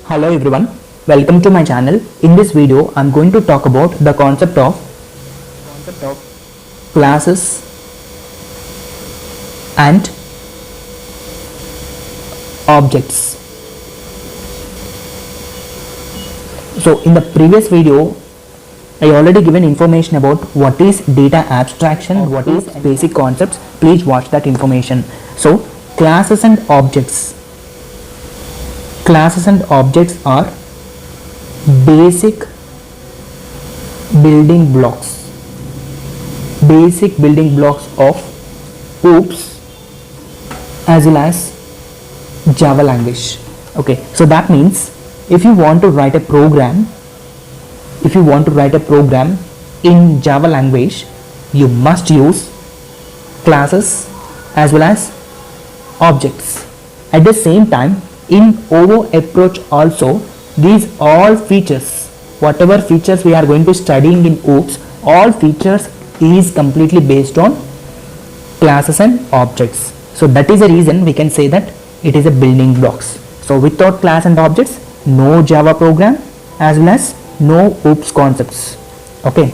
Hello everyone, welcome to my channel. In this video, I'm going to talk about the concept of classes and objects. So in the previous video, I already given information about what is data abstraction, what is basic concepts. Please watch that information. So classes and objects. Classes and objects are basic building blocks. Basic building blocks of OOPS as well as Java language. Okay, so that means if you want to write a program, in Java language, you must use classes as well as objects. At the same time, in OO approach also, these all features, whatever features we are going to studying in OOPS, all features is completely based on classes and objects. So that is the reason we can say that it is a building blocks. So without class and objects, no Java program as well as no OOPS concepts. Okay,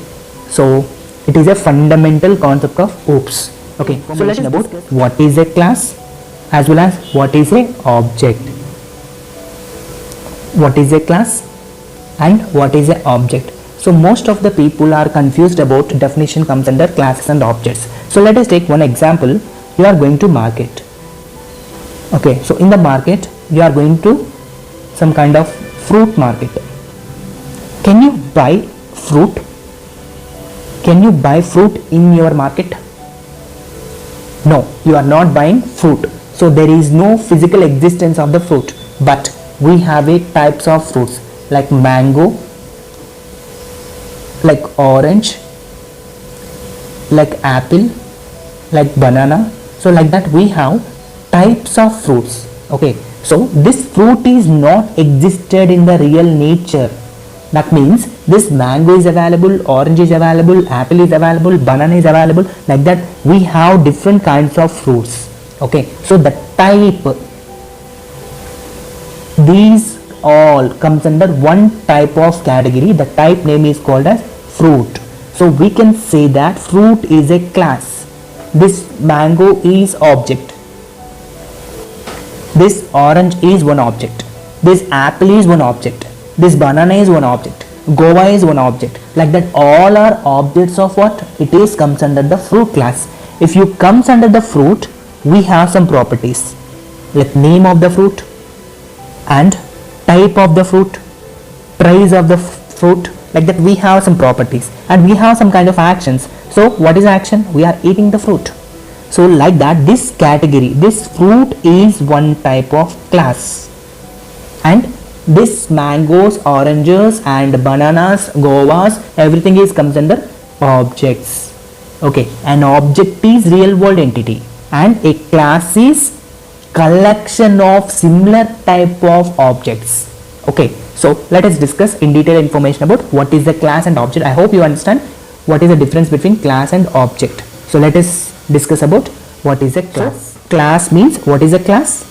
so it is a fundamental concept of OOPS. Okay, so let's about what is a class as well as what is a object. What is a class and what is a object? So most of the people are confused about definition comes under classes and objects. So let us take one example. You are going to market. Okay, so in the market you are going to some kind of fruit market. Can you buy fruit? Can you buy fruit in your market? No, you are not buying fruit. So there is no physical existence of the fruit, but we have a types of fruits like mango, like orange, like apple, like banana. So like that we have types of fruits. Okay, so this fruit is not existed in the real nature. That means this mango is available, orange is available, apple is available, banana is available. Like that we have different kinds of fruits. Okay, so the type, these all comes under one type of category. The type name is called as fruit. So we can say that fruit is a class. This mango is object. This orange is one object. This apple is one object. This banana is one object. Guava is one object. Like that all are objects of what? It is comes under the fruit class. If you comes under the fruit, we have some properties like name of the fruit and type of the fruit, price of the fruit. Like that we have some properties and we have some kind of actions. So what is action? We are eating the fruit. So like that this category, this fruit is one type of class, and this mangoes, oranges and bananas, guavas, everything is comes under objects. Okay, an object is real world entity and a class is collection of similar type of objects. Okay, so let us discuss in detail information about what is the class and object. I hope you understand what is the difference between class and object. So let us discuss about what is a class. So, class means what is a class?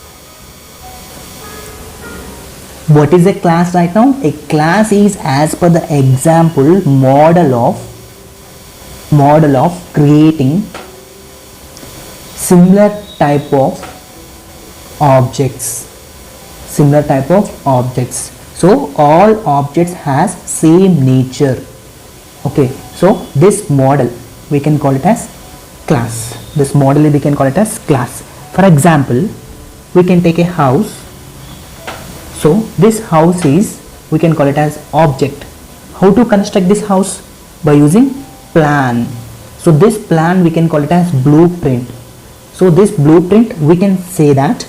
What is a class right now? A class is, as per the example, model of creating similar type of objects. So all objects has same nature. Okay, so this model we can call it as class. This model we can call it as class. For example, we can take a house. So this house is, we can call it as object. How to construct this house? By using plan. So this plan we can call it as blueprint. So this blueprint we can say that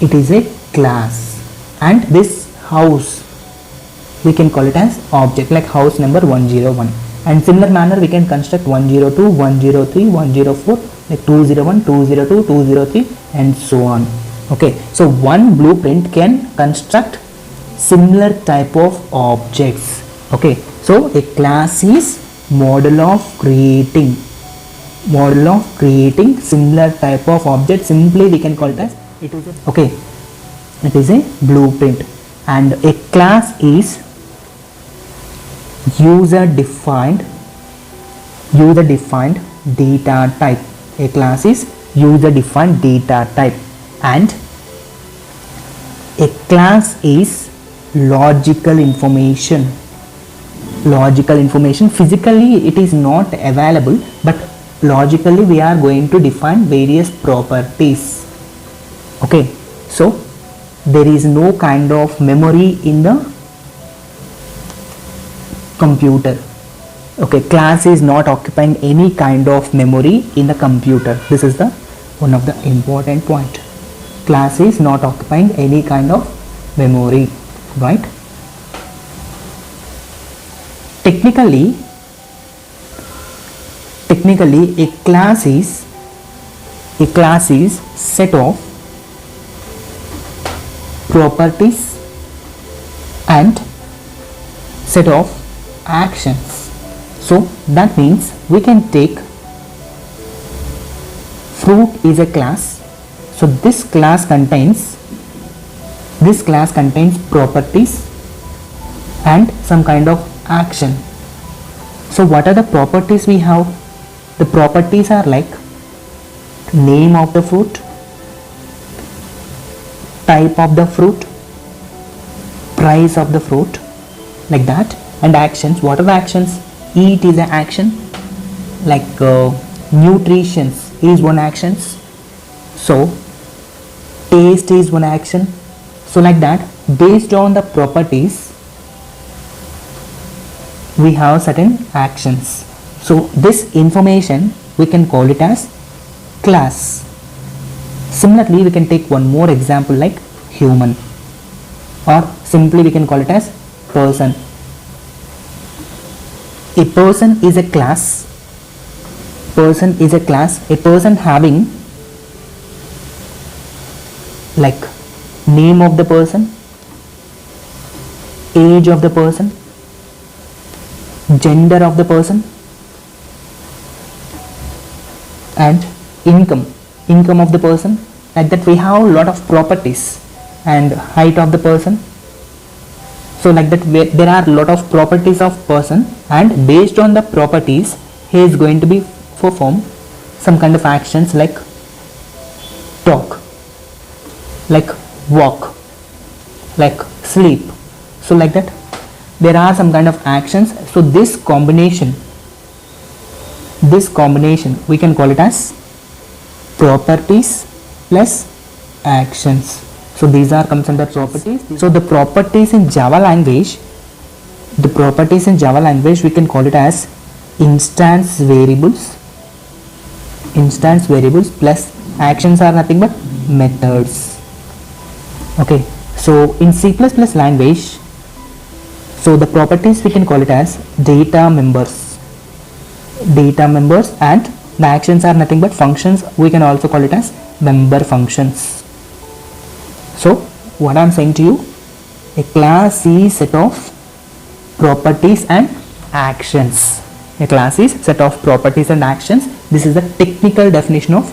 it is a class, and this house we can call it as object, like house number 101. And similar manner we can construct 102, 103, 104, like 201, 202, 203 and so on. Okay, so one blueprint can construct similar type of objects. Okay, so a class is model of creating similar type of object. Simply we can call it as Okay, it is a blueprint. And a class is user defined data type. A class is user defined data type, and a class is logical information. Physically it is not available, but logically we are going to define various properties. Okay, so there is no kind of memory in the computer. Okay, class is not occupying any kind of memory in the computer. This is the one of the important point. Class is not occupying any kind of memory, right? Technically a class is set of properties and set of actions. So that means we can take fruit is a class. So this class contains properties and some kind of action. So what are the properties we have? The properties are like name of the fruit, type of the fruit, price of the fruit, like that. And actions, what are the actions? Eat is an action, like nutrition is one action, so taste is one action. So like that, based on the properties we have certain actions. So this information we can call it as class. Similarly, we can take one more example like human, or simply we can call it as person. A person is a class. A person having like name of the person, age of the person, gender of the person, and income of the person. Like that we have a lot of properties, and height of the person. So like that there are a lot of properties of person, and based on the properties he is going to be perform some kind of actions like talk, like walk, like sleep. So like that there are some kind of actions. So this combination we can call it as properties plus actions. So these are comes under properties. So the properties in Java language we can call it as instance variables plus actions are nothing but methods. Okay, so in C++ language, so the properties we can call it as data members, and the actions are nothing but functions. We can also call it as member functions. So what I am saying to you, a class is set of properties and actions. A class is set of properties and actions. This is the technical definition of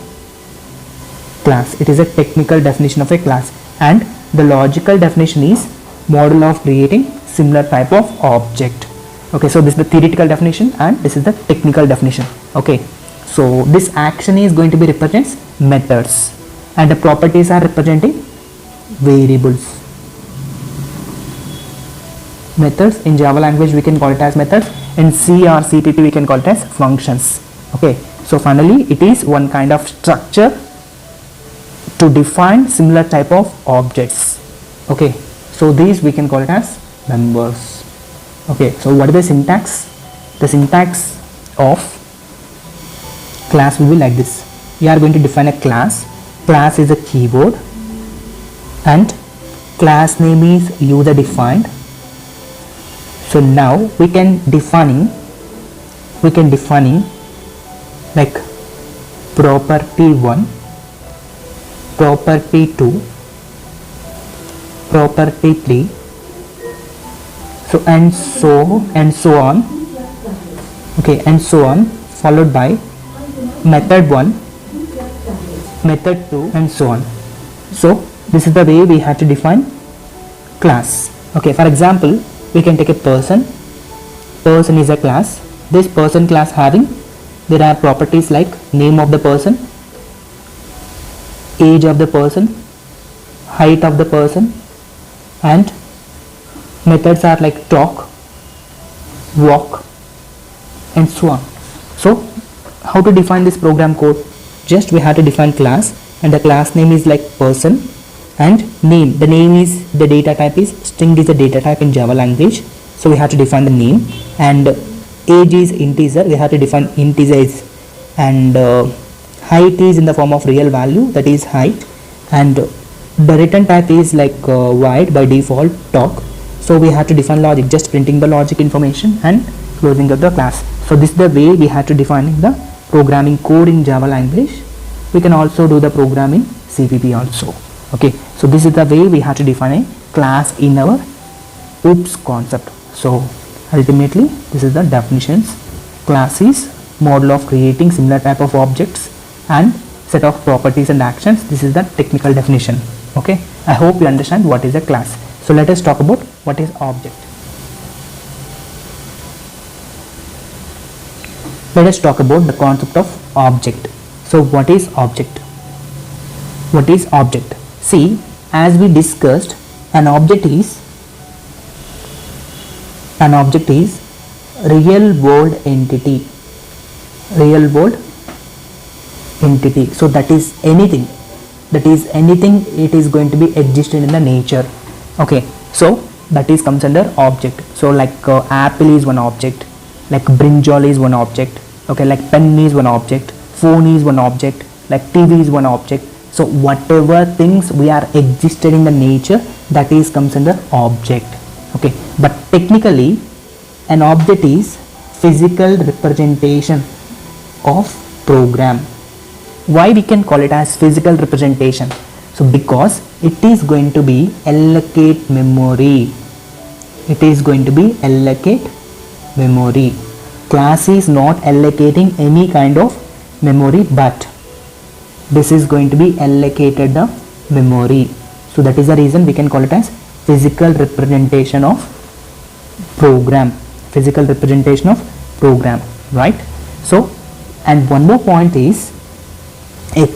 class. It is a technical definition of a class, and the logical definition is model of creating similar type of object. Okay, so this is the theoretical definition and this is the technical definition. Okay, so this action is going to be represents methods, and the properties are representing variables. Methods in Java language we can call it as methods. In C or CPP we can call it as functions. Okay, so finally it is one kind of structure to define similar type of objects. Okay, so these we can call it as members. Okay, so what is the syntax? The syntax of class will be like this. We are going to define a class. Class is a keyword, and class name is user defined. So now we can defining like property 1, property 2, property 3, so and so on. Okay, and so on, followed by method 1, method 2, and so on. So this is the way we have to define class. Okay, for example, we can take a person. Person is a class. This person class having, there are properties like name of the person, age of the person, height of the person, and methods are like talk, walk, and so on. So how to define this program code? Just we have to define class, and the class name is like person, and name, the name is, the data type is string, is the data type in Java language, so we have to define the name. And age is integer, we have to define integer is, and height is in the form of real value, that is height, and the return type is like void by default talk. So we have to define logic, just printing the logic information and closing of the class. So this is the way we have to define the programming code in Java language. We can also do the program in CPP also. Okay, so this is the way we have to define a class in our OOPS concept. So ultimately this is the definitions. Class is model of creating similar type of objects and set of properties and actions. This is the technical definition. Okay, I hope you understand what is a class. So let us talk about what is object. Let us talk about the concept of object. So what is object? What is object? See, as we discussed, an object is real world entity. Real world entity. So that is anything. It is going to be existed in the nature. Okay, so that is comes under object. So like apple is one object, like brinjal is one object. Okay, like pen is one object, phone is one object, like TV is one object. So whatever things we are existed in the nature, that is comes under object. Okay, but technically an object is physical representation of program. Why we can call it as physical representation? So because it is going to be allocate memory. It is going to be allocate memory. Class is not allocating any kind of memory, but this is going to be allocated the memory. So that is the reason we can call it as physical representation of program. Physical representation of program, right? So, and one more point is a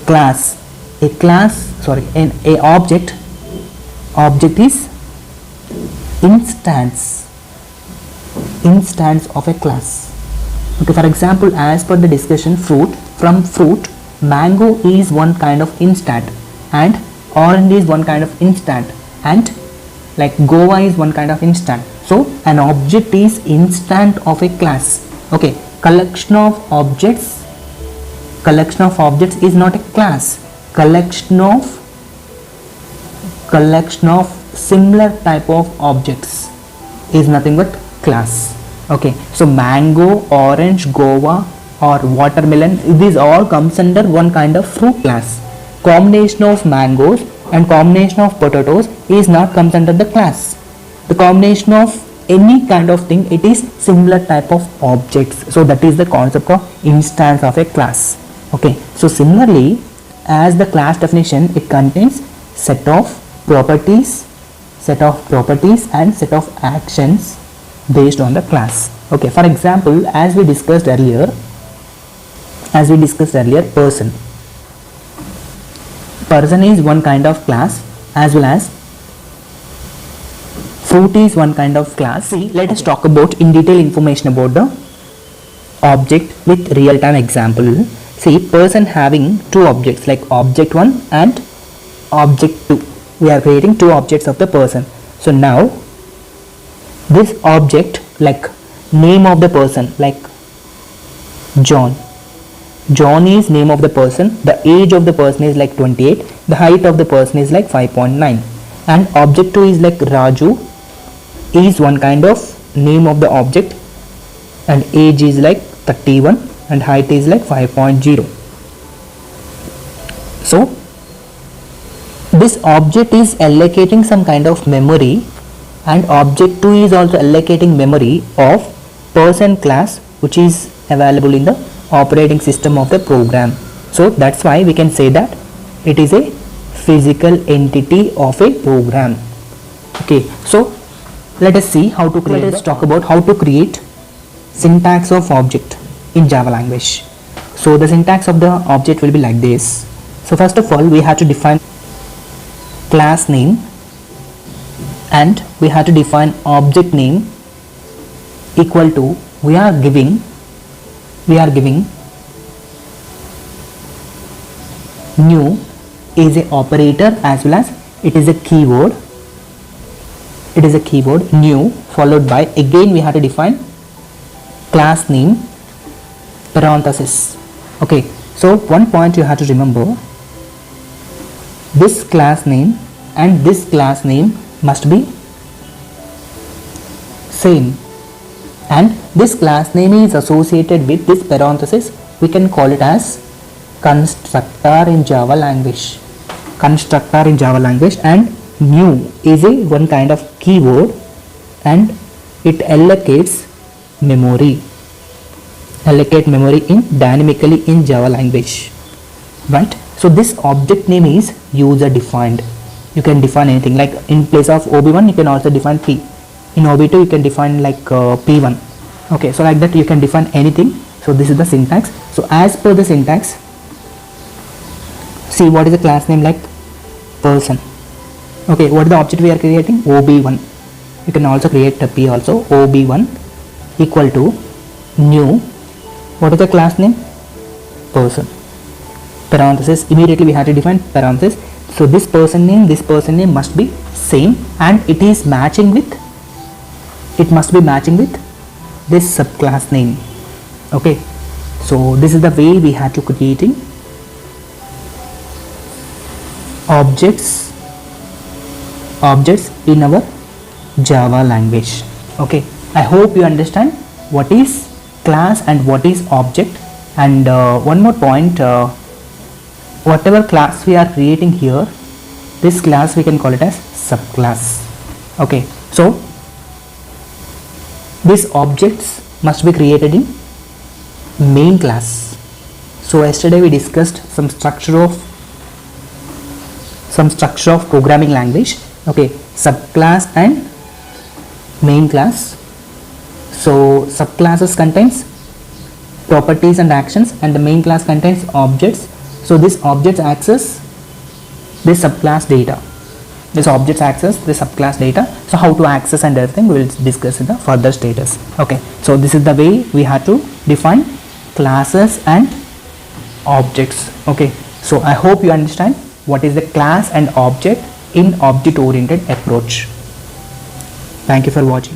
object is instance of a class. Okay, for example, as per the discussion, fruit, mango is one kind of instant, and orange is one kind of instant, and like guava is one kind of instant. So an object is instant of a class. Okay, collection of objects is not a class. Collection of similar type of objects is nothing but class. Okay, so mango, orange, guava or watermelon, these all comes under one kind of fruit class. Combination of mangoes and combination of potatoes is not comes under the class. The combination of any kind of thing, it is similar type of objects. So that is the concept of instance of a class. Okay, so similarly, as the class definition, it contains set of properties and set of actions based on the class. Okay, for example, as we discussed earlier, person is one kind of class, as well as fruit is one kind of class. See, let us talk about in detail information about the object with real time example. See, person having two objects like object 1 and object 2. We are creating two objects of the person. So now this object, like name of the person, like John is name of the person, the age of the person is like 28, the height of the person is like 5.9, and object 2 is like Raju is one kind of name of the object, and age is like 31 and height is like 5.0. So this object is allocating some kind of memory, and object 2 is also allocating memory of person class which is available in the operating system of the program. So that's why we can say that it is a physical entity of a program. Okay, so let us see how to create. Let us talk about how to create syntax of object in Java language. So the syntax of the object will be like this. So first of all, we have to define class name, and we have to define object name equal to, we are giving new is a operator as well as it is a keyword. It is a keyword new, followed by, again we have to define class name parenthesis. Okay, so one point you have to remember, this class name and this class name must be same, and this class name is associated with this parenthesis. We can call it as constructor in Java language. Constructor in Java language. And new is a one kind of keyword, and it allocates memory. Allocate memory in dynamically in Java language, right? So this object name is user defined. You can define anything, like in place of OB1 you can also define P. In OB2 you can define like P1. Okay, so like that you can define anything. So this is the syntax. So as per the syntax, see what is the class name, like person. Okay, what is the object we are creating? OB1. You can also create a P also. OB1 equal to new, what is the class name? Person. Parenthesis, immediately we have to define parenthesis. So this person name must be same, and it is matching with, it must be matching with this subclass name. Okay, so this is the way we have to creating objects in our Java language. Okay, I hope you understand what is class and what is object. And one more point, whatever class we are creating here, this class we can call it as subclass. Okay, so these objects must be created in main class. So yesterday we discussed some structure of programming language. Okay, subclass and main class. So subclasses contains properties and actions, and the main class contains objects. So this objects access this subclass data. This objects access the subclass data. So how to access and everything we will discuss in the further status. Okay, so this is the way we have to define classes and objects. Okay, so I hope you understand what is the class and object in object oriented approach. Thank you for watching.